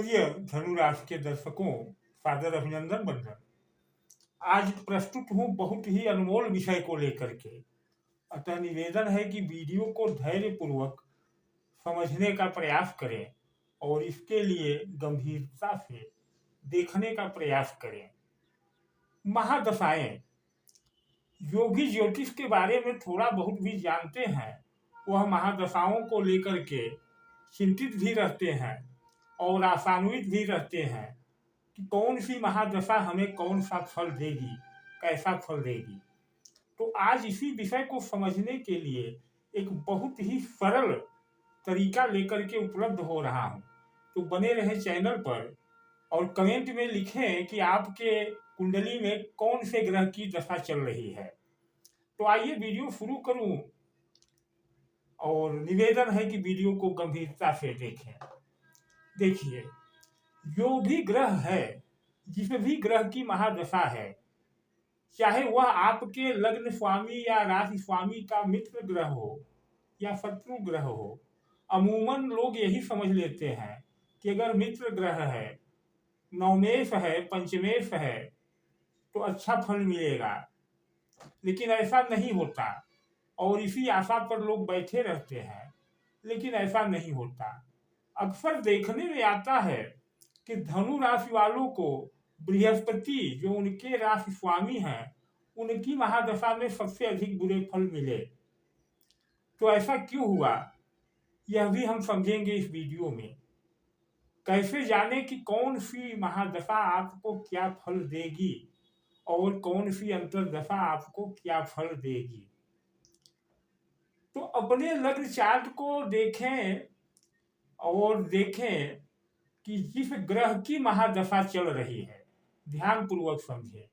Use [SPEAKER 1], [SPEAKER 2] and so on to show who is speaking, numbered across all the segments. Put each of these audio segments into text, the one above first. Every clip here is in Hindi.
[SPEAKER 1] प्रिय धनुराशि के दर्शकों, सादर अभिनंदन बंधन। आज प्रस्तुत हूँ बहुत ही अनमोल विषय को लेकर के। अतः निवेदन है कि वीडियो को धैर्य पूर्वक समझने का प्रयास करें और इसके लिए गंभीरता से देखने का प्रयास करें। महादशाएं, जो भी ज्योतिष के बारे में थोड़ा बहुत भी जानते हैं, वह महादशाओं को लेकर के चिंतित भी रहते हैं और आशान्वित भी रहते हैं कि कौन सी महादशा हमें कौन सा फल देगी, कैसा फल देगी। तो आज इसी विषय को समझने के लिए एक बहुत ही सरल तरीका लेकर के उपलब्ध हो रहा हूँ। तो बने रहे चैनल पर और कमेंट में लिखें कि आपके कुंडली में कौन से ग्रह की दशा चल रही है। तो आइए वीडियो शुरू करूं और निवेदन है कि वीडियो को गंभीरता से देखें। देखिए, जो भी ग्रह है, जिस भी ग्रह की महादशा है, चाहे वह आपके लग्न स्वामी या राशि स्वामी का मित्र ग्रह हो या शत्रु ग्रह हो, अमूमन लोग यही समझ लेते हैं कि अगर मित्र ग्रह है, नवमेश है, पंचमेश है तो अच्छा फल मिलेगा। लेकिन ऐसा नहीं होता और इसी आशा पर लोग बैठे रहते हैं, लेकिन ऐसा नहीं होता। अक्सर देखने में आता है कि धनु राशि वालों को बृहस्पति, जो उनके राशि स्वामी हैं, उनकी महादशा में सबसे अधिक बुरे फल मिले। तो ऐसा क्यों हुआ, यह भी हम समझेंगे इस वीडियो में। कैसे जाने कि कौन सी महादशा आपको क्या फल देगी और कौन सी अंतर्दशा आपको क्या फल देगी। तो अपने लग्न चार्ट को देखें और देखें कि जिस ग्रह की महादशा चल रही है, ध्यान पूर्वक समझें,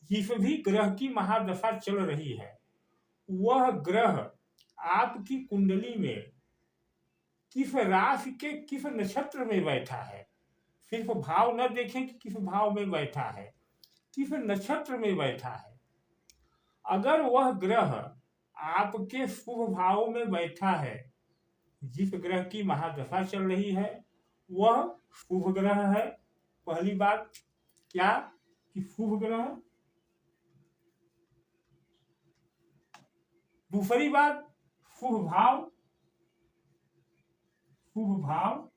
[SPEAKER 1] जिस भी ग्रह की महादशा चल रही है, वह ग्रह आपकी कुंडली में किस राशि के किस नक्षत्र में बैठा है। सिर्फ भाव न देखें कि किस भाव में बैठा है, किस नक्षत्र में बैठा है। अगर वह ग्रह आपके शुभ भाव में बैठा है, जिस ग्रह की महादशा चल रही है वह शुभ ग्रह है। पहली बात क्या कि शुभ ग्रह। दूसरी बात शुभ भाव, शुभ भाव।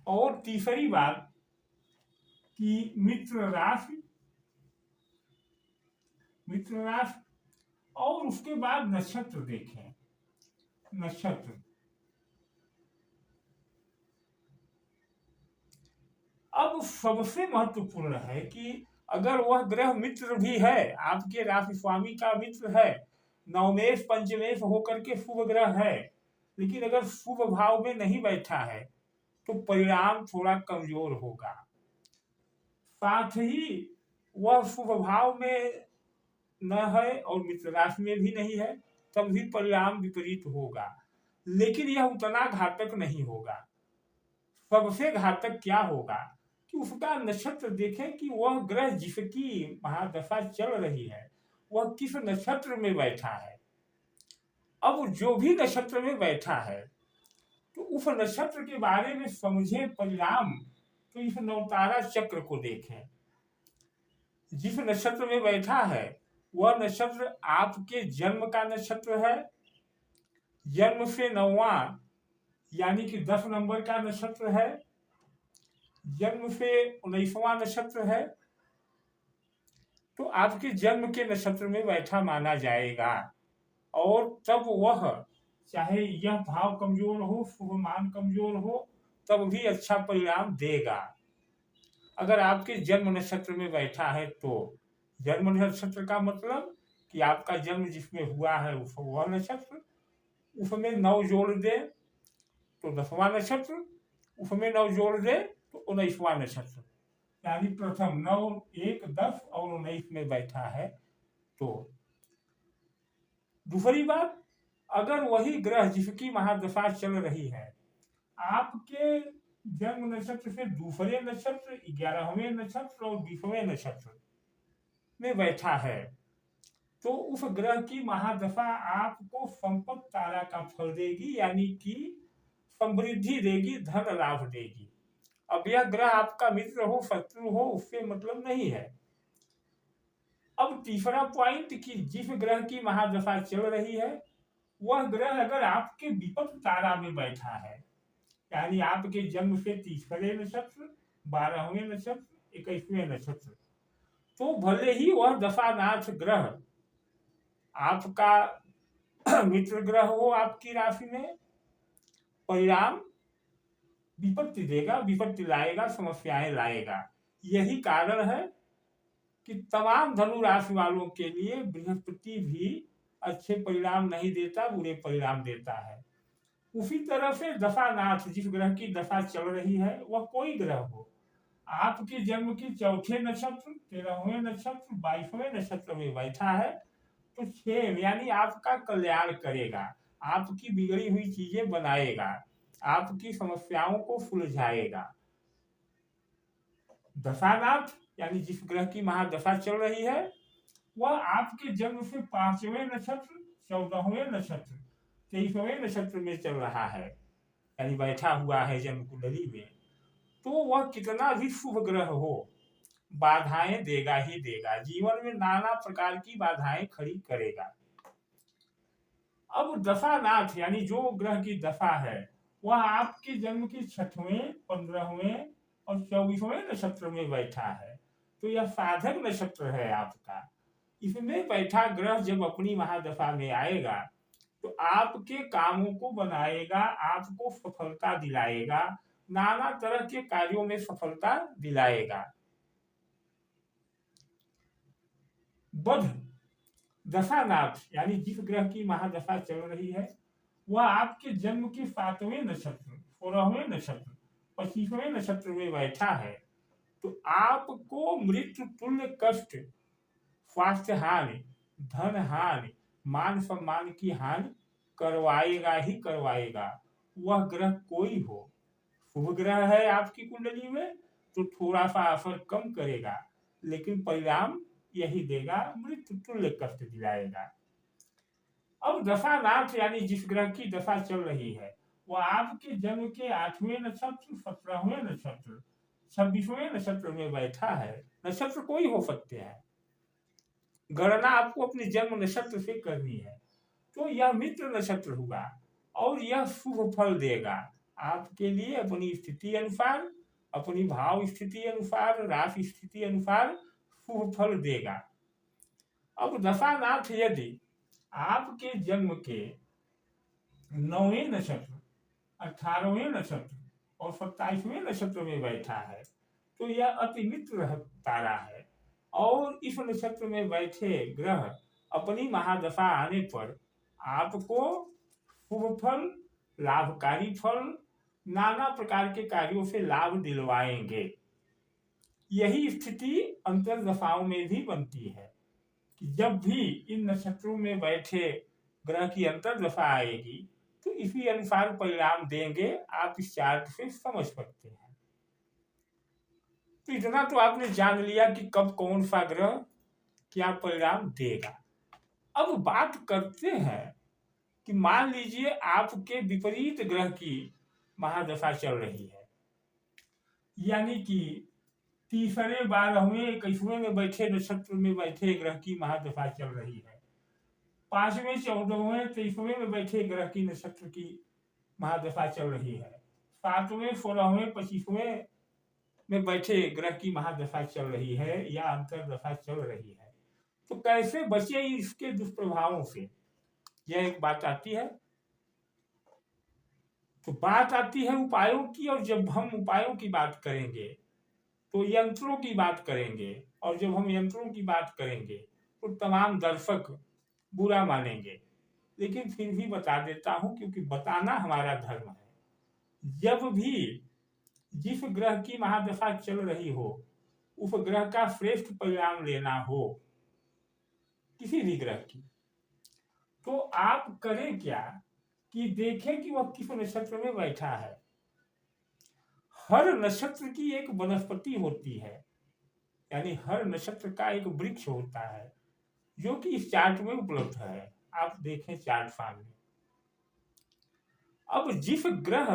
[SPEAKER 1] और तीसरी बात कि मित्र राशि, मित्र राशि। और उसके बाद नक्षत्र देखें, नक्षत्र। अब सबसे महत्वपूर्ण है कि अगर वह ग्रह मित्र भी है, आपके राशि स्वामी का मित्र है, नवमेश पंचमेश होकर के शुभ ग्रह है, लेकिन अगर शुभ भाव में नहीं बैठा है तो परिणाम थोड़ा कमजोर होगा। साथ ही वह शुभ भाव में न है और मित्र राशि में भी नहीं है, तब भी परिणाम विपरीत होगा, लेकिन यह उतना घातक नहीं होगा। सबसे घातक क्या होगा कि उसका नक्षत्र देखें कि वह ग्रह जिसकी महादशा चल रही है वह किस नक्षत्र में बैठा है। अब जो भी नक्षत्र में बैठा है तो उस नक्षत्र के बारे में समझें परिणाम। तो इस नवतारा चक्र को देखें, जिस नक्षत्र में बैठा है वह नक्षत्र आपके जन्म का नक्षत्र है। जन्म से 9वां यानी कि 10 नंबर का नक्षत्र है। जन्म से 19वां नक्षत्र है, तो आपके जन्म के नक्षत्र में बैठा माना जाएगा। और तब वह चाहे यह भाव कमजोर हो, शुभ मान कमजोर हो, तब भी अच्छा परिणाम देगा। अगर आपके जन्म नक्षत्र में बैठा है तो जन्म नक्षत्र का मतलब कि आपका जन्म जिसमें हुआ है वह नक्षत्र, उसमें 9 जोड़ दे तो 10वां नक्षत्र, उसमें 9 जोड़ दे तो 19वां नक्षत्र, यानी प्रथम 9, 1, 10 और 19 में बैठा है। तो दूसरी बात, अगर वही ग्रह जिसकी महादशा चल रही है आपके जन्म नक्षत्र से दूसरे नक्षत्र, 11वें नक्षत्र और 20वें नक्षत्र में बैठा है, तो उस ग्रह की महादशा आपको संपत्ति तारा का फल देगी, यानी कि समृद्धि देगी, धन लाभ देगी। अब यह ग्रह आपका मित्र हो शत्रु हो उससे मतलब नहीं है। अब तीसरा पॉइंट कि जिस ग्रह की महादशा चल रही है वह ग्रह अगर आपके विपक्ष तारा में बैठा है, यानी आपके जन्म से तीसरे नक्षत्र, 12वें नक्षत्र, 21वें नक्षत्र, तो भले ही वह दशानाथ ग्रह आपका मित्र ग्रह हो आपकी राशि में, परिणाम विपत्ति देगा, विपत्ति लाएगा, समस्याएं लाएगा। यही कारण है कि तमाम धनु राशि वालों के लिए बृहस्पति भी अच्छे परिणाम नहीं देता, बुरे परिणाम देता है। उसी तरह से दशानाथ जिस ग्रह की दशा चल रही है वह कोई ग्रह हो, आपके जन्म के चौथे नक्षत्र, 13वें नक्षत्र, 22वें नक्षत्र में बैठा है तो सेम यानी आपका कल्याण करेगा, आपकी बिगड़ी हुई चीजें बनाएगा, आपकी समस्याओं को सुलझाएगा। दशानाथ यानी जिस ग्रह की महादशा चल रही है वह आपके जन्म से 5वें नक्षत्र, 14वें नक्षत्र, 23वें नक्षत्र में चल रहा है, यानी बैठा हुआ है जन्म कुंडली में, तो वह कितना भी शुभ ग्रह हो बाधाएं देगा ही देगा, जीवन में नाना प्रकार की बाधाएं खड़ी करेगा। अब दशानाथ यानी जो ग्रह की दशा है वह आपके जन्म के 6वें, 15वें और 24वें नक्षत्र में बैठा है, तो यह साधक नक्षत्र है आपका। इसमें बैठा ग्रह जब अपनी महादशा में आएगा तो आपके कामों को बनाएगा, आपको सफलता दिलाएगा, नाना तरह के कार्यों में सफलता दिलाएगा। बुध दशानाथ यानी जिस ग्रह की महादशा चल रही है वह आपके जन्म के 7वें नक्षत्र, 16वें नक्षत्र, 25वें नक्षत्र में बैठा है, तो आपको मृत्यु तुल्य कष्ट, स्वास्थ्य हानि, धन हानि, मान सम्मान की हानि करवाएगा ही करवाएगा। वह ग्रह कोई हो, शुभ ग्रह है आपकी कुंडली में तो थोड़ा सा असर कम करेगा, लेकिन परिणाम यही देगा, मृत्यु तुल्य कष्ट दिलाएगा। अब दशानाथ यानी जिस ग्रह की दशा चल रही है वह आपके जन्म के 8वें नक्षत्र, 17वें नक्षत्र, 26वें नक्षत्र में बैठा है। नक्षत्र कोई हो सकते हैं, गणना आपको अपने जन्म नक्षत्र से करनी है, तो यह मित्र नक्षत्र हुआ और यह शुभ फल देगा आपके लिए अपनी स्थिति अनुसार, अपनी भाव स्थिति अनुसार, राशि स्थिति अनुसार शुभ फल देगा। अब दशानाथ यदि आपके जन्म के 9वें नक्षत्र, 18वें नक्षत्र और 27वें नक्षत्र में बैठा है तो यह अति मित्र तारा है, और इस नक्षत्र में बैठे ग्रह अपनी महादशा आने पर आपको शुभ फल, लाभकारी फल, नाना प्रकार के कार्यों से लाभ दिलवाएंगे। यही स्थिति अंतर्दशाओं में भी बनती है कि जब भी इन नक्षत्रों में बैठे ग्रह की अंतर्दशा आएगी तो इसी अनुसार परिणाम देंगे, आप इस चार्ट से समझ सकते हैं। तो इतना तो आपने जान लिया कि कब कौन सा ग्रह क्या परिणाम देगा। अब बात करते हैं कि मान लीजिए आपके विपरीत ग्रह की महादशा चल रही है, यानी कि तीसरे, 12वें, 21वें में बैठे नक्षत्र में बैठे ग्रह की महादशा चल रही है, 5वें, 14वें, 23वें में बैठे ग्रह की नक्षत्र की महादशा चल रही है, 7वें, 16वें, 25वें में बैठे ग्रह की महादशा चल रही है या अंतर्दशा चल रही है, तो कैसे बचे इसके दुष्प्रभावों से, यह एक बात आती है। तो बात आती है उपायों की, और जब हम उपायों की बात करेंगे तो यंत्रों की बात करेंगे, और जब हम यंत्रों की बात करेंगे तो तमाम दर्शक बुरा मानेंगे, लेकिन फिर भी बता देता हूं क्योंकि बताना हमारा धर्म है। जब भी जिस ग्रह की महादशा चल रही हो उस ग्रह का श्रेष्ठ परिणाम लेना हो किसी भी ग्रह की, तो आप करें क्या कि देखें कि वह किस नक्षत्र में बैठा है। हर नक्षत्र की एक वनस्पति होती है, यानी हर नक्षत्र का एक वृक्ष होता है जो कि इस चार्ट में उपलब्ध है, आप देखें चार्ट सामने। अब जिस ग्रह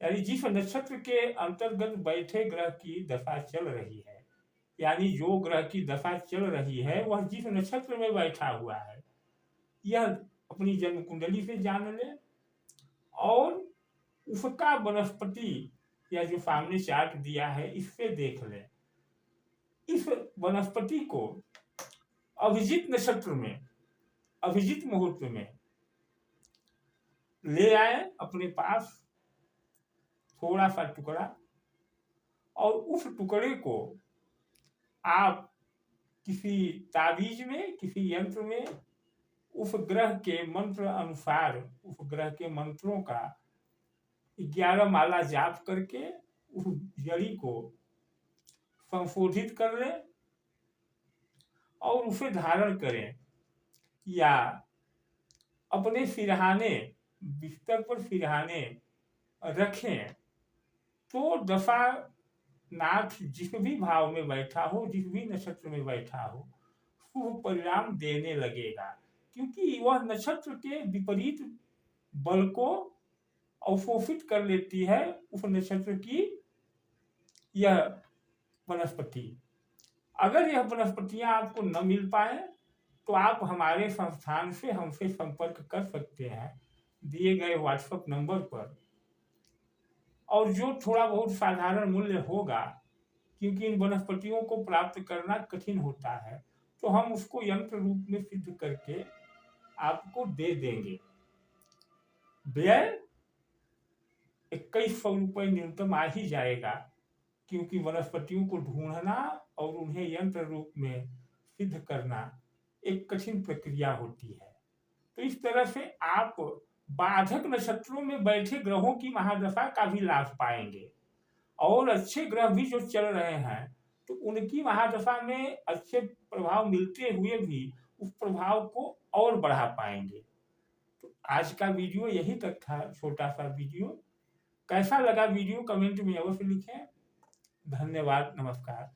[SPEAKER 1] यानी जिस नक्षत्र के अंतर्गत बैठे ग्रह की दशा चल रही है, यानी जो ग्रह की दशा चल रही है वह जिस नक्षत्र में बैठा हुआ है, यह अपनी जन्म कुंडली से जान ले और उसका वनस्पति या जो सामने चार्ट दिया है इससे देख ले। इस वनस्पति को अभिजीत नक्षत्र में अभिजीत मुहूर्त में ले आए अपने पास थोड़ा सा टुकड़ा, और उस टुकड़े को आप किसी ताबीज में, किसी यंत्र में उस ग्रह के मंत्र अनुसार उस ग्रह के मंत्रों का 11 माला जाप करके उस जड़ी को संशोधित कर लें और उसे धारण करें, या अपने सिरहाने बिस्तर पर सिरहाने रखें। तो दशा नाथ जिस भी भाव में बैठा हो, जिस भी नक्षत्र में बैठा हो, शुभ परिणाम देने लगेगा, क्योंकि वह नक्षत्र के विपरीत बल को अवशोषित कर लेती है उस नक्षत्र की यह वनस्पति। अगर यह वनस्पतियां आपको न मिल पाए तो आप हमारे संस्थान से हमसे संपर्क कर सकते हैं दिए गए व्हाट्सएप नंबर पर, और जो थोड़ा बहुत साधारण मूल्य होगा, क्योंकि इन वनस्पतियों को प्राप्त करना कठिन होता है, तो हम उसको यंत्र रूप में सिद्ध करके आपको दे देंगे। व्यय 2100 रुपये न्यूनतम आ ही जाएगा, क्योंकि वनस्पतियों को ढूंढना और उन्हें यंत्र रूप में सिद्ध करना एक कठिन प्रक्रिया होती है। तो इस तरह से आप बाधक नक्षत्रों में बैठे ग्रहों की महादशा का भी लाभ पाएंगे, और अच्छे ग्रह भी जो चल रहे हैं तो उनकी महादशा में अच्छे प्रभाव मिलते हुए भी उस प्रभाव को और बढ़ा पाएंगे। तो आज का वीडियो यही तक था, छोटा सा वीडियो। कैसा लगा वीडियो कमेंट में अवश्य लिखें। धन्यवाद, नमस्कार।